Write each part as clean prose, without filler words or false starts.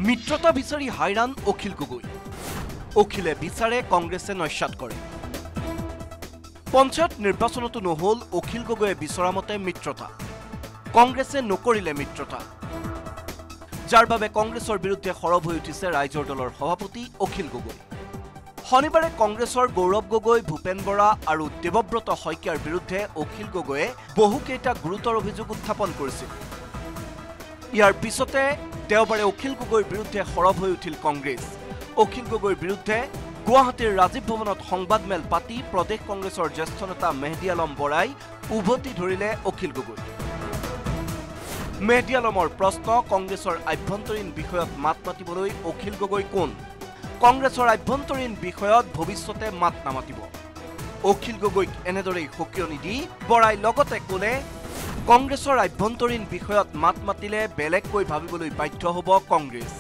মিত্ৰতা বিচাৰি হাইৰাণ অখিল গগৈ অখিলে বিচাৰে কংগ্ৰেছে নস্যাৎ কৰে পঞ্চায়ত নিৰ্বাচনতো নহল অখিল গগৈয়ে বিচৰা মতে মিত্ৰতা কংগ্ৰেছে নকৰিলে মিত্ৰতা যাৰ বাবে কংগ্ৰেছৰ বিৰুদ্ধে খৰব হৈ উঠিছে ৰাইজৰ দলৰ সভাপতি অখিল গগৈ শনিবাৰে কংগ্ৰেছৰ গৌৰৱ গগৈ ভূপেন বৰা আৰু দেৱব্ৰত শইকীয়াৰ বিৰুদ্ধে অখিল গগৈয়ে বহুকেইটা গুৰুতৰ অভিযোগ উত্থাপন কৰিছিল ইয়াৰ পিছতে দেওবাৰে অখিল গগৈৰ বিৰুদ্ধে খৰব হৈ উঠিল কংগ্ৰেছ অখিল গগৈৰ বিৰুদ্ধে গুৱাহাটীৰ ৰাজীৱ ভৱনত সংবাদমেল পাতি প্ৰদেশ কংগ্ৰেছৰ জ্যেষ্ঠ নেতা মেহদী আলম বৰাই উভতি ধৰিলে অখিল গগৈ মেহদী আলমৰ প্ৰশ্ন কংগ্ৰেছৰ আভ্যন্তৰীণ বিষয়ত মাত মাতিবলৈ অখিল গগৈ কোন কংগ্ৰেছৰ আভ্যন্তৰীণ বিষয়ত ভৱিষ্যতে মাত নামাতিব অখিল গগৈক এনেদৰেই সকিয়নি দি বৰাই লগতে ক'লে কংগ্ৰেছৰ আভ্যন্তৰীণ বিষয়ত মাত মাতিলে বেলেগকৈ ভাবিবলৈ বাধ্য হ'ব কংগ্ৰেছ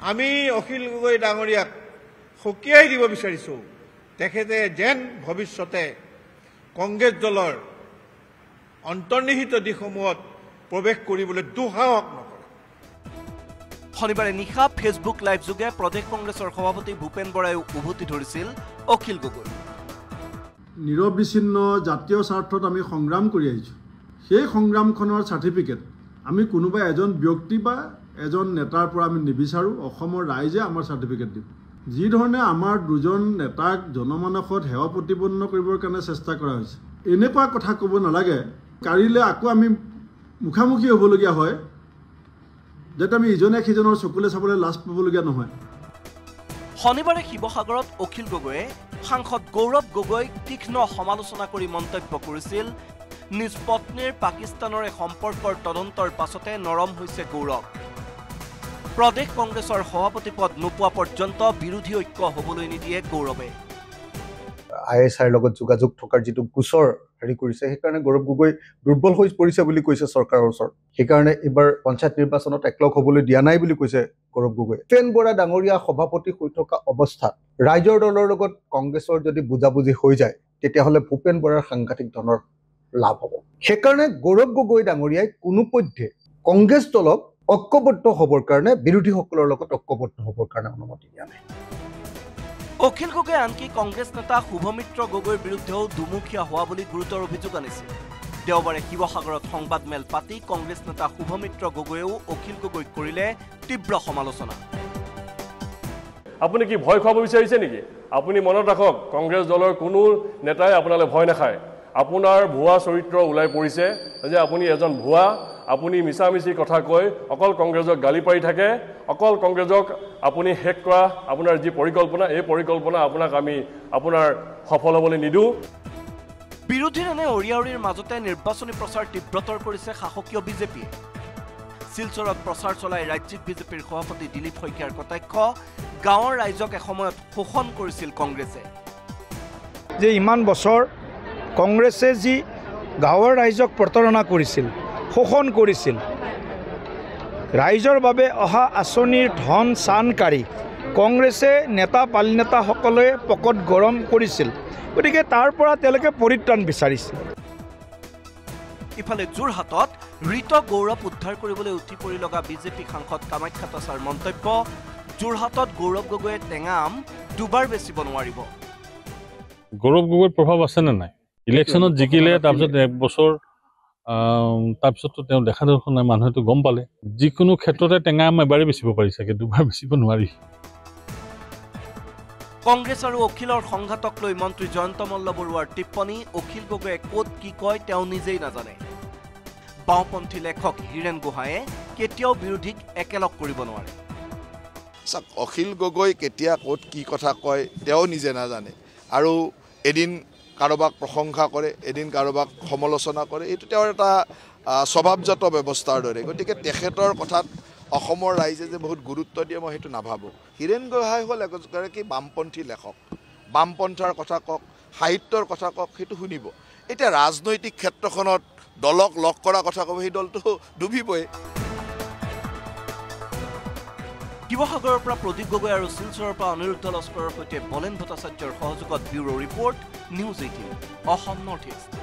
আমি অখিল গগৈ ডাঙৰীয়াক সকিয়াই দিব বিচাৰিছো তেখেতে যেন ভৱিষ্যতে কংগ্ৰেছ দলৰ অন্তৰ্নিহিত দিশসমূহত প্ৰৱেশ কৰিবলৈ দুঃসাহস নকৰে শনিবাৰে নিশা ফেচবুক লাইভ যোগে প্ৰদেশ কংগ্ৰেছৰ সভাপতি ভূপেন বৰাই উভতি ধৰিছিল অখিল গগৈ নিৰবিচ্ছিন্ন জাতীয় স্বাৰ্থত আমি সংগ্ৰাম কৰি আহিছোঁ সেই সংগ্ৰামখনৰ সাৰ্টিফিকেট আমি কোনোবা এজন ব্যক্তি বা এজন নেতাৰ পৰা আমি নিবিচাৰোঁ অসমৰ ৰাইজে আমাৰ সাৰ্টিফিকেট দিব যি ধৰণে আমাৰ দুজন নেতাক জনমানসত সেৱা প্ৰতিপন্ন কৰিবৰ কাৰণে চেষ্টা কৰা হৈছে এনেকুৱা কথা ক'ব নালাগে কাৰিলে আকৌ আমি মুখামুখি হ'বলগীয়া হয় যাতে আমি ইজনে সিজনৰ চকুলে চাবলৈ লাজ পাবলগীয়া নহয় শনিবাৰে শিৱসাগৰত অখিল গগৈয়ে সাংসদ গৌৰৱ গগৈক তীক্ষ্ণ সমালোচনা কৰি মন্তব্য কৰিছিল নিজ পত্নীৰ পাকিস্তানৰে সম্পৰ্কৰ তদন্তৰ পাছতে নৰম হৈছে গৌৰৱ প্ৰদেশ কংগ্ৰেছৰ সভাপতি পদ নোপোৱা পৰ্যন্ত বিৰোধী ঐক্য হ'বলৈ নিদিয়ে গৌৰৱে ISIৰ লগত যোগাযোগ থকাৰ যিটো গোচৰ হেৰি কৰিছে সেইকাৰণে গৌৰৱ গগৈ দুৰ্বল হৈ পৰিছে বুলি কৈছে চৰকাৰৰ ওচৰত সেইকাৰণে এবাৰ পঞ্চায়ত নিৰ্বাচনত একলগ হ'বলৈ দিয়া নাই বুলি কৈছে গৌৰৱ গগৈ ভূপেন বৰা ডাঙৰীয়া সভাপতি হৈ থকা অৱস্থাত ৰাইজৰ দলৰ লগত কংগ্ৰেছৰ যদি বুজাবুজি হৈ যায় তেতিয়াহ'লে ভূপেন বৰাৰ সাংঘাতিক ধনৰ লাভ হ'ব সেইকাৰণে গৌৰৱ গগৈ ডাঙৰীয়াই কোনোপধ্যে কংগ্ৰেছ দলক ঐক্যবদ্ধ হ'বৰ কাৰণে বিৰোধীসকলৰ লগত ঐক্যবদ্ধ হ'বৰ কাৰণে অনুমতি দিয়া নাই অখিল গগৈ আনকি কংগ্ৰেছ নেতা শুভমিত্ৰ গগৈৰ বিৰুদ্ধেও দুমুখীয়া হোৱা বুলি গুৰুতৰ অভিযোগ আনিছিল দেওবাৰে শিৱসাগৰত সংবাদমেল পাতি কংগ্ৰেছ নেতা শুভমিত্ৰ গগৈয়েও অখিল গগৈক কৰিলে তীব্ৰ সমালোচনা আপুনি কি ভয় খুৱাব বিচাৰিছে নেকি আপুনি মনত ৰাখক কংগ্ৰেছ দলৰ কোনো নেতাই আপোনালৈ ভয় নাখায় আপোনাৰ ভুৱা চৰিত্ৰ ওলাই পৰিছে যে আপুনি এজন ভুৱা আপুনি মিছামিছি কথা কৈ অকল কংগ্ৰেছক গালি পাৰি থাকে অকল কংগ্ৰেছক আপুনি হেক কৰা আপোনাৰ যি পৰিকল্পনা এই পৰিকল্পনা আপোনাক আমি আপোনাৰ সফল হ'বলৈ নিদিওঁ বিৰোধীৰ এনে অৰিয়াউৰিৰ মাজতে নিৰ্বাচনী প্ৰচাৰ তীব্ৰতৰ কৰিছে শাসকীয় বিজেপিয়ে শিলচৰত প্ৰচাৰ চলাই ৰাজ্যিক বিজেপিৰ সভাপতি দিলীপ শইকীয়াৰ কটাক্ষ গাঁৱৰ ৰাইজক এসময়ত শোষণ কৰিছিল কংগ্ৰেছে যে ইমান বছৰ কংগ্ৰেছে যি গাঁৱৰ ৰাইজক প্ৰতাৰণা কৰিছিল শোষণ কৰিছিল ৰাইজৰ বাবে অহা আঁচনিৰ ধন চানকাৰী কংগ্ৰেছে নেতা পালি নেতাসকলে পকত গৰম কৰিছিল গতিকে তাৰ পৰা তেওঁলোকে পৰিত্ৰাণ বিচাৰিছিল ইফালে যোৰহাটত ঋত গৌৰৱ উদ্ধাৰ কৰিবলৈ উঠি পৰি লগা বিজেপি সাংসদ কামাখ্যা তাছাৰ মন্তব্য যোৰহাটত গৌৰৱ গগৈয়ে টেঙা আম দুবাৰ বেচিব নোৱাৰিব গৌৰৱ গগৈৰ প্ৰভাৱ আছে নে নাই ইলেকশ্যনত জিকিলে তাৰপিছত এক বছৰ তাৰপিছততো তেওঁ দেখা দৰ্শন নাই মানুহেতো গম পালে যিকোনো ক্ষেত্ৰতে টেঙা আম এবাৰেই বেচিব পাৰি চাগে দুবাৰ বেচিব নোৱাৰি কংগ্ৰেছ আৰু অখিলৰ সংঘাতক লৈ মন্ত্ৰী জয়ন্ত মল্ল বৰুৱাৰ টিপ্পনী অখিল গগৈয়ে ক'ত কি কয় তেওঁ নিজেই নাজানে বাওঁপন্থী লেখক হীৰেণ গোহাঁয়ে কেতিয়াও বিৰোধীক একেলগ কৰিব নোৱাৰে অখিল গগৈ কেতিয়া ক'ত কি কথা কয় তেওঁ নিজে নাজানে আৰু এদিন কাৰোবাক প্ৰশংসা কৰে এদিন কাৰোবাক সমালোচনা কৰে এইটো তেওঁৰ এটা স্বভাৱজাত ব্যৱস্থাৰ দৰে গতিকে তেখেতৰ কথাত অসমৰ ৰাইজে যে বহুত গুৰুত্ব দিয়ে মই সেইটো নাভাবোঁ হীৰেণ গোহাঁই হ'ল এগৰাকী বামপন্থী লেখক বামপন্থাৰ কথা কওক সাহিত্যৰ কথা কওক সেইটো শুনিব এতিয়া ৰাজনৈতিক ক্ষেত্ৰখনত দলক লগ কৰা কথা ক'ব সেই দলটো ডুবিবই শিৱসাগৰৰ পৰা প্ৰদীপ গগৈ আৰু শিলচৰৰ পৰা অনিৰুদ্ধ লস্কৰৰ সৈতে বলেন ভট্টাচাৰ্যৰ সহযোগত bureau report news 18 Assam north east